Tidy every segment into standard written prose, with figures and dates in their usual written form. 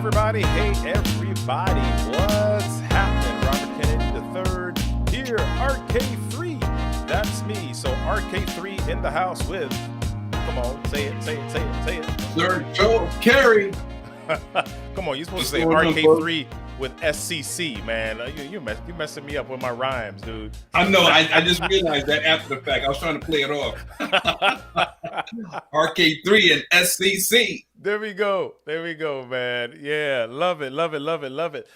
everybody. Hey, everybody. What's happening? Robert Kennedy III here, RK3. That's me. So RK3 in the house with, come on, say it. Sir Joe Carey. Come on, you're supposed to say RK3 with SCC, man. You messing me up with my rhymes, dude. I know. I just realized that after the fact. I was trying to play it off. RK3 and SCC. There we go, man. Yeah, love it.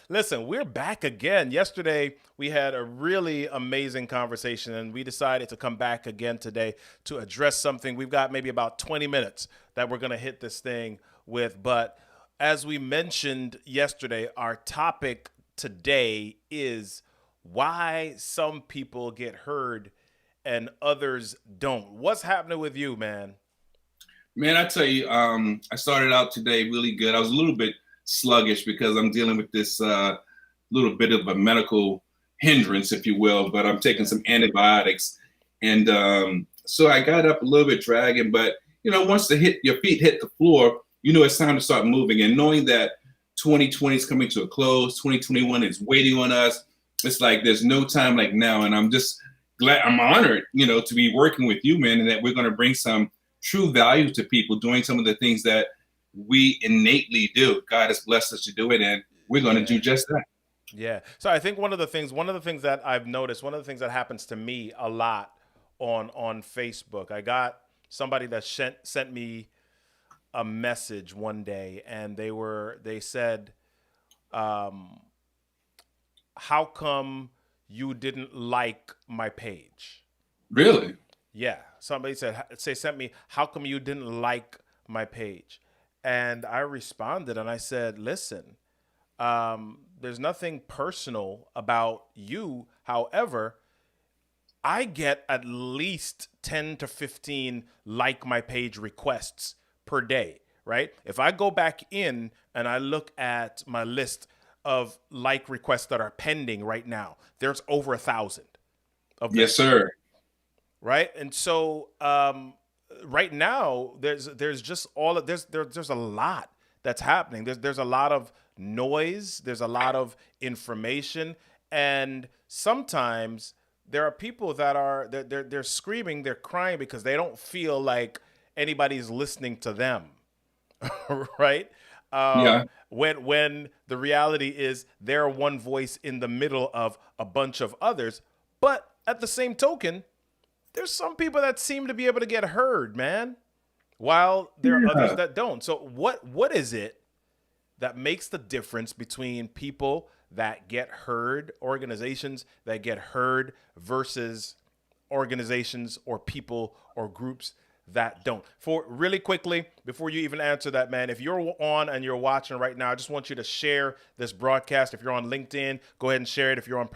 Listen, we're back again. Yesterday, we had a really amazing conversation, and we decided to come back again today to address something. We've got maybe about 20 minutes that we're going to hit this thing with, but as we mentioned yesterday, our topic today is why some people get heard and others don't. What's happening with you, man? Man, I tell you, I started out today really good. I was a little bit sluggish because I'm dealing with this little bit of a medical hindrance, if you will, but I'm taking some antibiotics. And so I got up a little bit dragging, but, you know, once your feet hit the floor, you know it's time to start moving. And knowing that 2020 is coming to a close, 2021 is waiting on us, it's like there's no time like now. And I'm just glad, I'm honored, you know, to be working with you, man, and that we're going to bring some true value to people doing some of the things that we innately do. God has blessed us to do it, and we're going to do just that. Yeah. So I think one of the things that I've noticed, one of the things that happens to me a lot on Facebook, I got somebody that sent me a message one day, and they said, how come you didn't like my page? Really? Yeah. Somebody sent me, how come you didn't like my page? And I responded and I said, listen, there's nothing personal about you. However, I get at least 10 to 15 like my page requests per day, right? If I go back in and I look at my list of like requests that are pending right now, there's over 1,000 of them. Yes, sir. Right. And so right now there's just there's a lot that's happening. There's a lot of noise. There's a lot of information. And sometimes there are people that are they're screaming, they're crying because they don't feel like anybody's listening to them. Right. Yeah. When the reality is they're one voice in the middle of a bunch of others. But at the same token, there's some people that seem to be able to get heard, man, while there are others that don't. So what is it that makes the difference between people that get heard, organizations that get heard, versus organizations or people or groups that don't? For really quickly, before you even answer that, man, if you're on and you're watching right now, I just want you to share this broadcast. If you're on LinkedIn, go ahead and share it. If you're on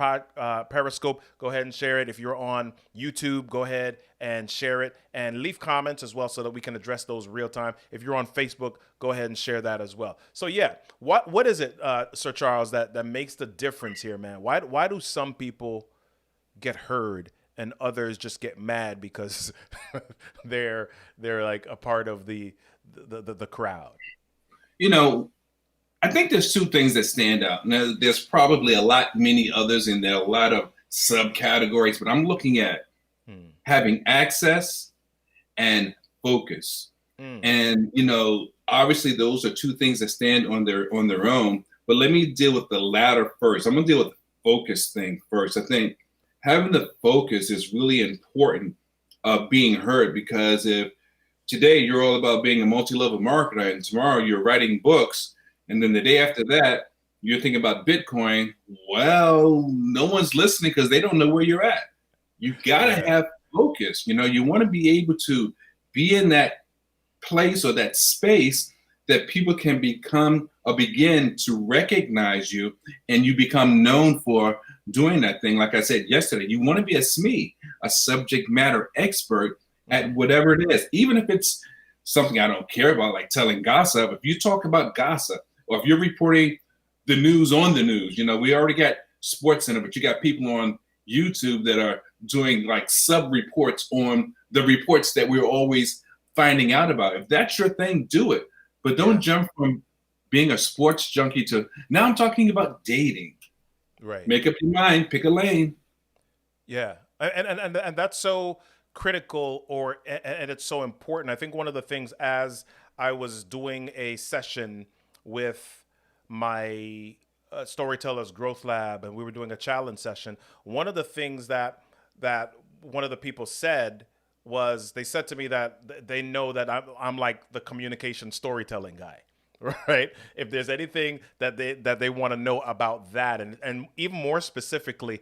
Periscope, go ahead and share it. If you're on YouTube, go ahead and share it, and leave comments as well so that we can address those real time. If you're on Facebook, go ahead and share that as well. So yeah, what is it, Sir Charles, that makes the difference here, man? Why do some people get heard and others just get mad because they're like a part of the crowd? You know, I think there's two things that stand out. Now, there's probably many others, and there are a lot of subcategories, but I'm looking at having access and focus. And, you know, obviously those are two things that stand on their own, but let me deal with the latter first. I'm going to deal with the focus thing first. I think having the focus is really important of being heard, because if today you're all about being a multi-level marketer and tomorrow you're writing books, and then the day after that you're thinking about Bitcoin, well, no one's listening because they don't know where you're at. You got to have focus. You know, you want to be able to be in that place or that space that people can become or begin to recognize you, and you become known for doing that thing. Like I said yesterday, you want to be a SME, a subject matter expert at whatever it is, even if it's something I don't care about, like telling gossip. If you talk about gossip, or if you're reporting the news on the news, you know, we already got Sports Center, but you got people on YouTube that are doing like sub reports on the reports that we're always finding out about. If that's your thing, do it, but don't jump from being a sports junkie to now I'm talking about dating. Right. Make up your mind, pick a lane. Yeah, and that's so critical, and it's so important. I think one of the things, as I was doing a session with my storytellers growth lab, and we were doing a challenge session, one of the things that one of the people said was, they said to me that they know that I'm like the communication storytelling guy. Right. If there's anything that they want to know about that, and even more specifically,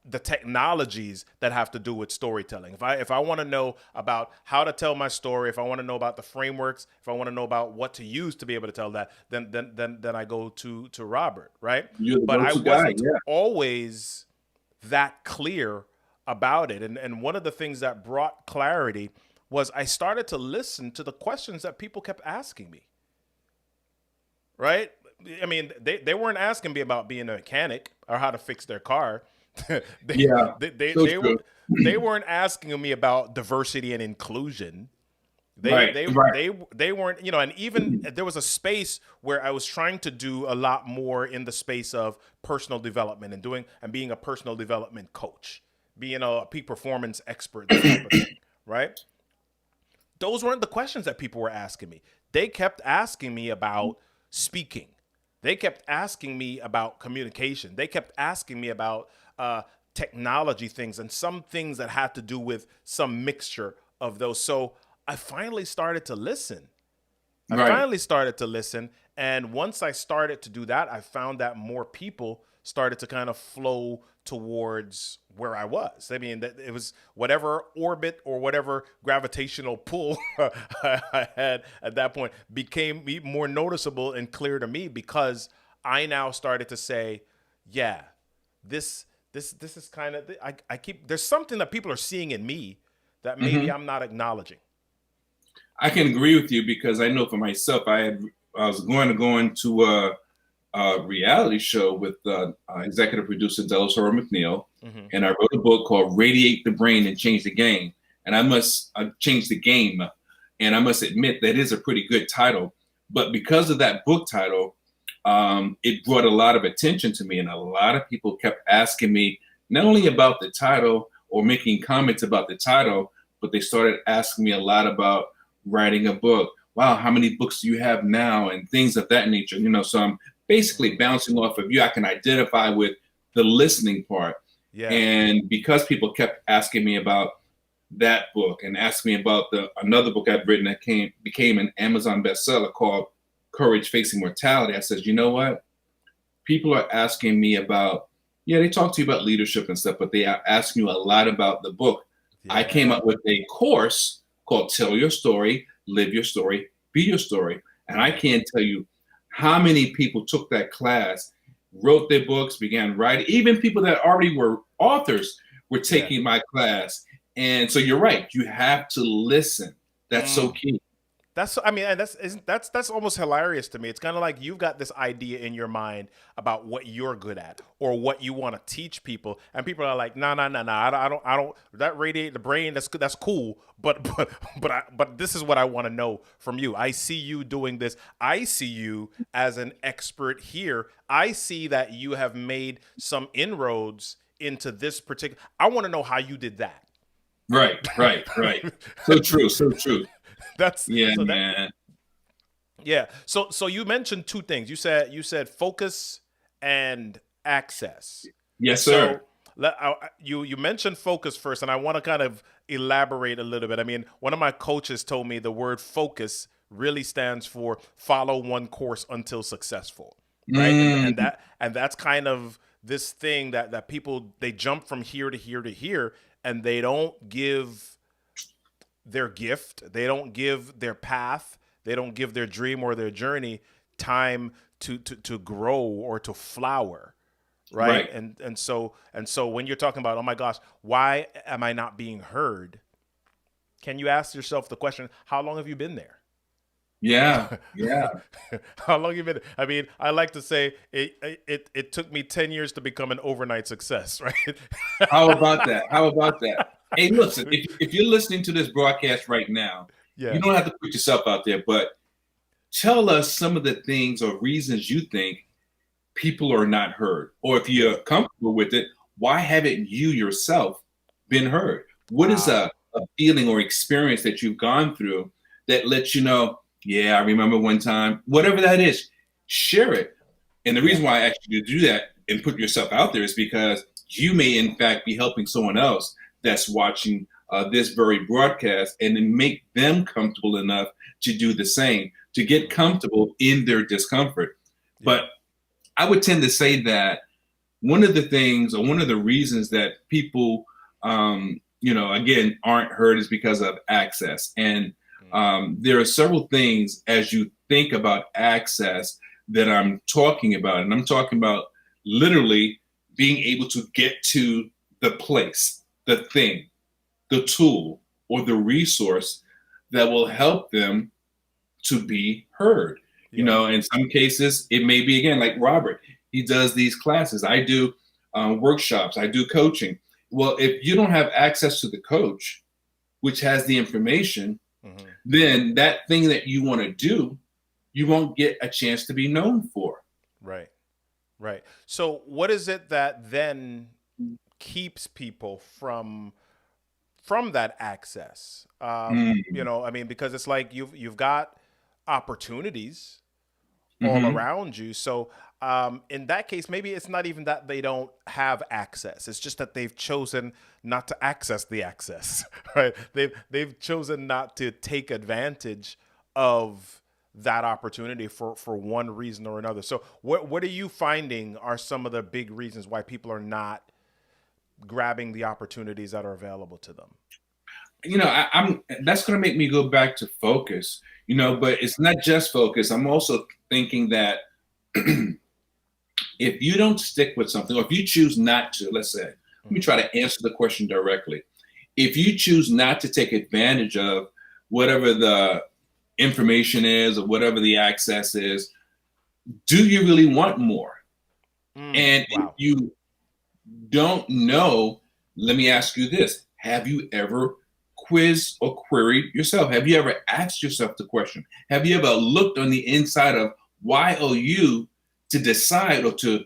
the technologies that have to do with storytelling. If I want to know about how to tell my story, if I want to know about the frameworks, if I want to know about what to use to be able to tell that, then I go to Robert, right? You're the But I go-to guy, wasn't yeah. always that clear about it. And one of the things that brought clarity was I started to listen to the questions that people kept asking me. Right? I mean, they weren't asking me about being a mechanic or how to fix their car. Yeah, so true. They weren't asking me about diversity and inclusion. Right. They weren't, and even there was a space where I was trying to do a lot more in the space of personal development and being a personal development coach, being a peak performance expert, that type of thing, right? Those weren't the questions that people were asking me. They kept asking me about speaking. They kept asking me about communication. They kept asking me about technology things, and some things that had to do with some mixture of those. So I finally started to listen. And once I started to do that, I found that more people started to kind of flow towards where I was. I mean, that it was whatever orbit or whatever gravitational pull I had at that point became more noticeable and clear to me, because I now started to say, yeah, this is kind of, there's something that people are seeing in me that maybe I'm not acknowledging. I can agree with you, because I know for myself, I was going to go into a reality show with executive producer Delasora McNeil, and I wrote a book called Radiate the Brain and Change the Game. And I must change the game. And I must admit that is a pretty good title. But because of that book title, it brought a lot of attention to me. And a lot of people kept asking me not only about the title or making comments about the title, but they started asking me a lot about writing a book. Wow, how many books do you have now? And things of that nature. So I'm basically bouncing off of you. I can identify with the listening part. Yeah. And because people kept asking me about that book and asking me about another book I've written that became an Amazon bestseller called Courage Facing Mortality, I said, you know what? People are asking me about, they talk to you about leadership and stuff, but they are asking you a lot about the book. Yeah. I came up with a course called Tell Your Story, Live Your Story, Be Your Story. And I can't tell you how many people took that class, wrote their books, began writing. Even people that already were authors were taking my class. And so you're right. You have to listen. That's so key. That's almost hilarious to me. It's kind of like you've got this idea in your mind about what you're good at or what you want to teach people, and people are like, no, I don't. That radiate the brain. That's cool, but this is what I want to know from you. I see you doing this. I see you as an expert here. I see that you have made some inroads into this particular. I want to know how you did that. Right. So true. Man. Yeah. So you mentioned two things. You said focus and access. Yes, sir. So you mentioned focus first, and I want to kind of elaborate a little bit. I mean, one of my coaches told me the word focus really stands for follow one course until successful, right? And that's kind of this thing that people, they jump from here to here to here, and they don't give their gift, they don't give their path, they don't give their dream or their journey time to grow or to flower, right? And so when you're talking about, oh my gosh, why am I not being heard? Can you ask yourself the question, how long have you been there? Yeah. How long have you been there? I mean, I like to say it took me 10 years to become an overnight success, right? How about that? Hey, listen, if you're listening to this broadcast right now, you don't have to put yourself out there, but tell us some of the things or reasons you think people are not heard. Or if you're comfortable with it, why haven't you yourself been heard? What is Wow. a feeling or experience that you've gone through that lets you know, yeah, I remember one time, whatever that is, share it. And the Yeah. reason why I asked you to do that and put yourself out there is because you may, in fact, be helping someone else that's watching this very broadcast and then make them comfortable enough to do the same, to get comfortable in their discomfort. Yeah. But I would tend to say that one of the things or one of the reasons that people, again, aren't heard is because of access. And Mm. there are several things as you think about access that I'm talking about. And I'm talking about literally being able to get to the place, the thing, the tool, or the resource that will help them to be heard. Yeah. In some cases, it may be, again, like Robert, he does these classes. I do workshops, I do coaching. Well, if you don't have access to the coach, which has the information, Hmm. then that thing that you want to do, you won't get a chance to be known for. Right. Right. So what is it that then keeps people from that access? Mm. I mean, because it's like you've got opportunities all Hmm. around you. So in that case, maybe it's not even that they don't have access. It's just that they've chosen not to access the access, right? They've chosen not to take advantage of that opportunity for one reason or another. So what are you finding are some of the big reasons why people are not grabbing the opportunities that are available to them? I'm that's going to make me go back to focus, but it's not just focus. I'm also thinking that if you don't stick with something, or if you choose not to, let's say, let me Hmm. try to answer the question directly. If you choose not to take advantage of whatever the information is or whatever the access is, do you really want more? And if Wow. you don't know, let me ask you this. Have you ever quizzed or queried yourself? Have you ever asked yourself the question? Have you ever looked on the inside of YOU to decide or to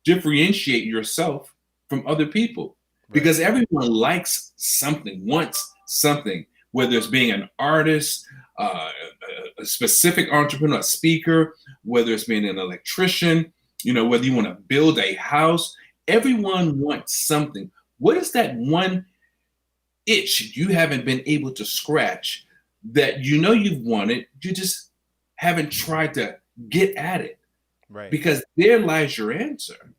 differentiate yourself from other people? Right. Because everyone likes something, wants something, whether it's being an artist, a specific entrepreneur, a speaker, whether it's being an electrician, whether you want to build a house. Everyone wants something. What is that one itch you haven't been able to scratch that you've wanted? You just haven't tried to get at it Right. because there lies your answer.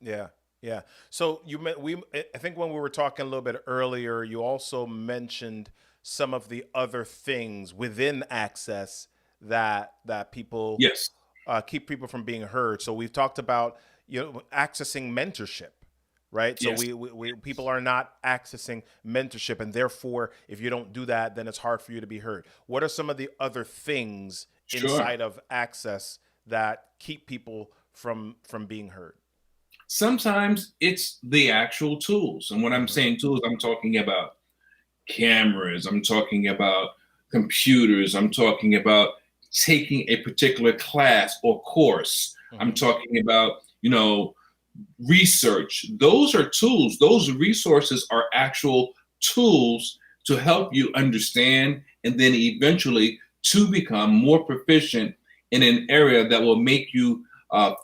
Yeah, yeah. So I think when we were talking a little bit earlier, you also mentioned some of the other things within access that people Yes, keep people from being heard. So we've talked about accessing mentorship, right? So yes, we people are not accessing mentorship, and therefore, if you don't do that, then it's hard for you to be heard. What are some of the other things sure. inside of access that keep people from being heard? Sometimes it's the actual tools. And when I'm Hmm. saying tools, I'm talking about cameras, I'm talking about computers, I'm talking about taking a particular class or course, I'm Hmm. talking about, research. Those are tools. Those resources are actual tools to help you understand and then eventually to become more proficient in an area that will make you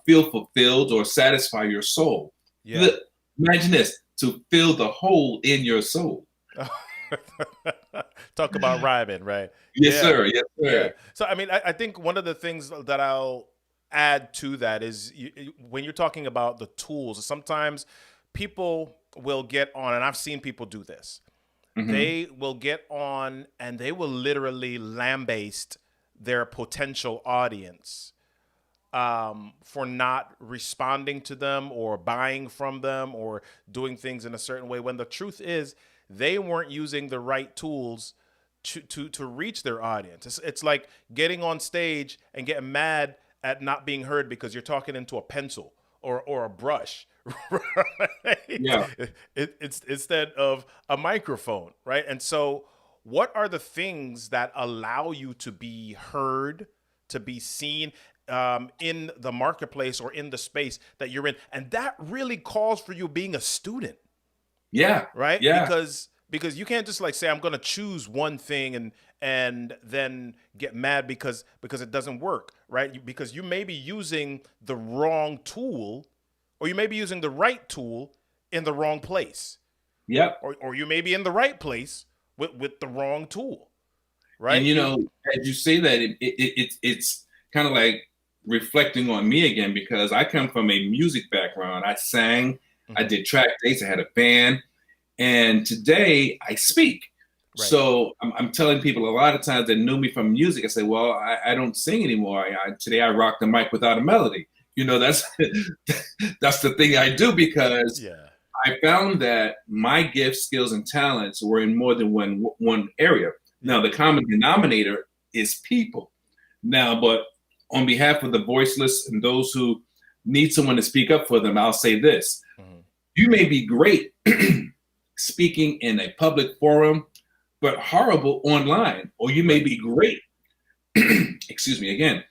feel fulfilled or satisfy your soul. Yeah. The, Imagine this, to fill the hole in your soul. Talk about rhyming, right? Yes, Yeah, sir. Yes, yeah. sir. So, I mean, I think one of the things that I'll add to that is when you're talking about the tools, sometimes people will get on, and I've seen people do this. Hmm. They will get on and they will literally lambaste their potential audience for not responding to them or buying from them or doing things in a certain way. When the truth is, they weren't using the right tools to reach their audience. It's like getting on stage and getting mad at not being heard because you're talking into a pencil or a brush, right? Yeah. It's instead of a microphone, right? And so, what are the things that allow you to be heard, to be seen in the marketplace or in the space that you're in. And that really calls for you being a student, Yeah. right? Yeah. Because you can't just like say I'm going to choose one thing and then get mad because it doesn't work, right? Because you may be using the wrong tool, or you may be using the right tool in the wrong place. Yep. Or you may be in the right place with the wrong tool, right? And, you know, as you say that, it's kind of like reflecting on me again, because I come from a music background. I sang, I did track dates, I had a band, and today I speak. Right. So I'm telling people a lot of times that knew me from music, I say, well, I don't sing anymore. Today I rock the mic without a melody. You know, that's that's the thing I do, because I found that my gifts, skills, and talents were in more than one area. Now, the common denominator is people. Now, but on behalf of the voiceless and those who need someone to speak up for them, I'll say this. You may be great speaking in a public forum, but horrible online. Or you may be great, excuse me again,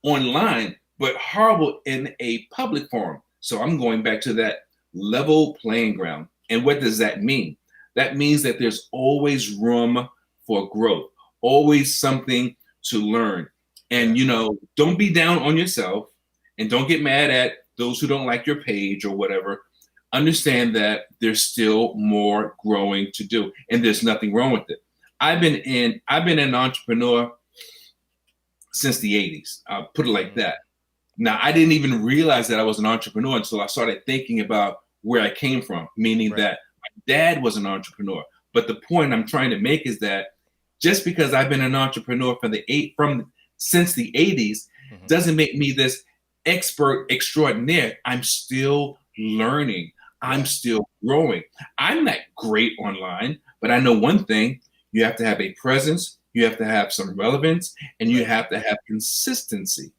online, but horrible in a public forum. So I'm going back to that level playing ground. And what does that mean? That means that there's always room for growth, always something to learn. And, you know, don't be down on yourself, and don't get mad at those who don't like your page or whatever. Understand that there's still more growing to do, and there's nothing wrong with it. I've been an entrepreneur since the 80s. I'll put it like that. Now, I didn't even realize that I was an entrepreneur until I started thinking about where I came from, meaning that my dad was an entrepreneur. But the point I'm trying to make is that just because I've been an entrepreneur since the 80s doesn't make me this expert extraordinaire. I'm still learning. I'm still growing. I'm not great online, but I know one thing: you have to have a presence, you have to have some relevance, and you have to have consistency.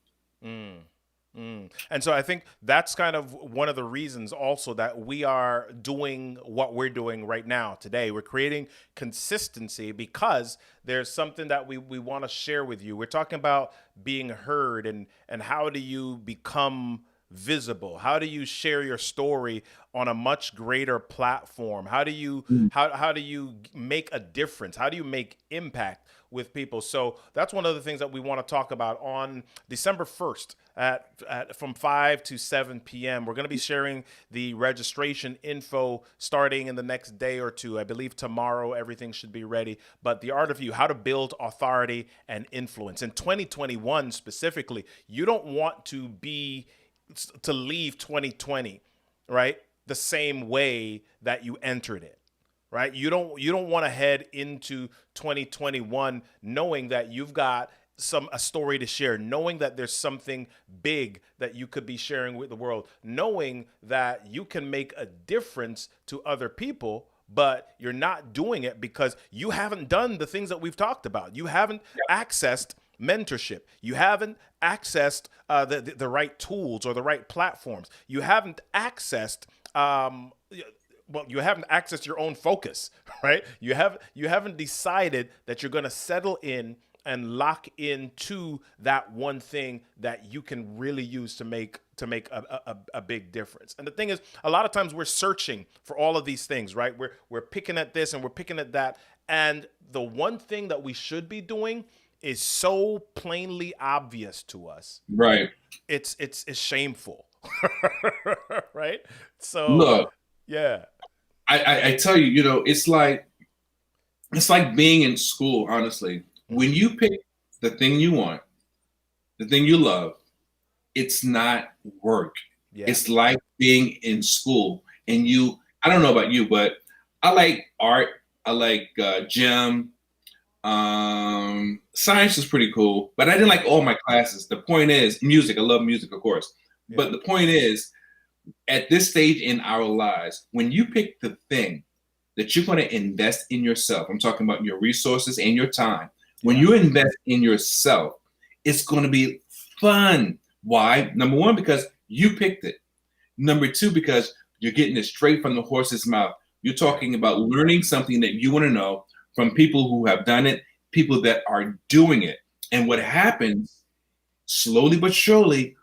And so I think that's kind of one of the reasons also that we are doing what we're doing right now today. We're creating consistency because there's something that we want to share with you. We're talking about being heard, and how do you become visible? How do you share your story on a much greater platform? How do you how do you make a difference? How do you make impact with people? So that's one of the things that we want to talk about on December 1st at from 5 to 7 p.m. We're going to be sharing the registration info starting in the next day or two. I believe tomorrow everything should be ready. But the Art of You, how to build authority and influence. In 2021 specifically, you don't want to leave 2020, right, the same way that you entered it. Right? You don't want to head into 2021 knowing that you've got a story to share, knowing that there's something big that you could be sharing with the world, knowing that you can make a difference to other people, but you're not doing it because you haven't done the things that we've talked about. You haven't accessed mentorship. You haven't accessed the right tools or the right platforms. You haven't accessed you haven't accessed your own focus, right? You haven't decided that you're going to settle in and lock into that one thing that you can really use to make a big difference. And the thing is, a lot of times we're searching for all of these things, right? We're picking at this and we're picking at that, and the one thing that we should be doing is so plainly obvious to us. Right. It's shameful. Right? So look, yeah. I tell you, you know, it's like being in school, honestly. When you pick the thing you want, the thing you love, it's not work. Yeah. It's like being in school. And I don't know about you, but I like art. I like gym. Science is pretty cool, but I didn't like all my classes. The point is, music. I love music, of course. Yeah. But the point is, at this stage in our lives, when you pick the thing that you're going to invest in yourself, I'm talking about your resources and your time. When you invest in yourself, it's going to be fun. Why? Number one, because you picked it. Number two, because you're getting it straight from the horse's mouth. You're talking about learning something that you want to know from people who have done it, people that are doing it. And what happens slowly but surely,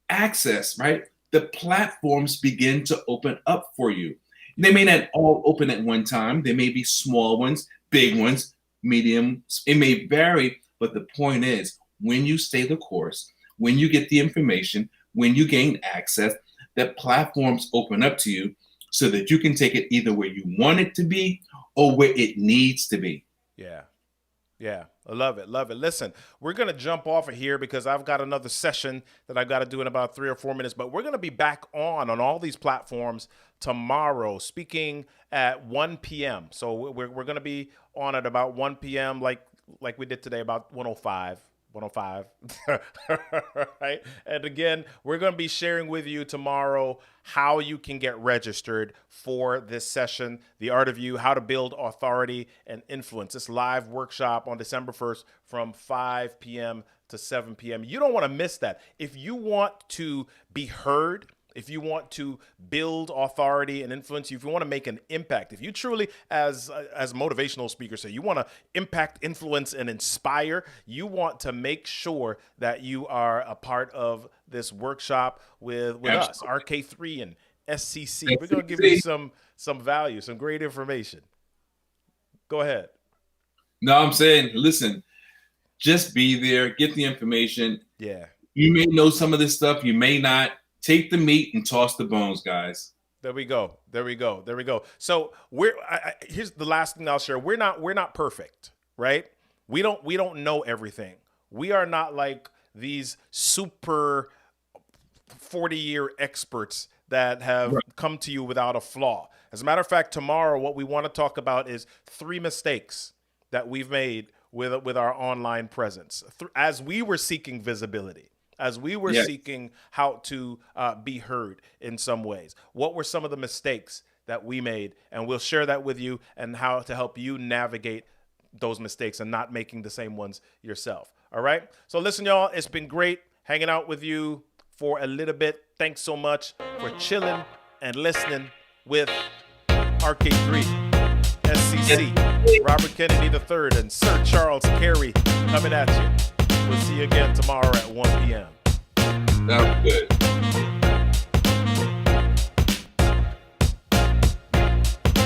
access, right? The platforms begin to open up for you. They may not all open at one time. There may be small ones, big ones, medium. It may vary, but the point is, when you stay the course, when you get the information, when you gain access, that platforms open up to you so that you can take it either where you want it to be or where it needs to be. Yeah. Yeah, I love it. Love it. Listen, we're going to jump off of here because I've got another session that I've got to do in about 3 or 4 minutes, but we're going to be back on all these platforms tomorrow, speaking at 1 p.m. So we're going to be on at about 1 p.m. like we did today, about 105. 105. Right? And again, we're going to be sharing with you tomorrow how you can get registered for this session, The Art of You, How to Build Authority and Influence. This live workshop on December 1st from 5 p.m. to 7 p.m. You don't want to miss that. If you want to be heard, if you want to build authority and influence, if you want to make an impact, if you truly, as motivational speakers say, you want to impact, influence, and inspire, you want to make sure that you are a part of this workshop with us, RK3 and SCC. We're going to give you some value, some great information. Go ahead. No, I'm saying, listen, just be there, get the information. Yeah. You may know some of this stuff, you may not. Take the meat and toss the bones, guys. There we go. So here's the last thing I'll share. We're not perfect, right? We don't know everything. We are not like these super 40-year experts that have come to you without a flaw. As a matter of fact, tomorrow, what we want to talk about is 3 mistakes that we've made with our online presence as we were seeking visibility. As we were seeking how to be heard in some ways. What were some of the mistakes that we made? And we'll share that with you and how to help you navigate those mistakes and not making the same ones yourself. All right? So listen, y'all, it's been great hanging out with you for a little bit. Thanks so much for chilling and listening with RK3, SCC, Robert Kennedy III, and Sir Charles Carey coming at you. We'll see you again tomorrow at 1 p.m. Sounds good.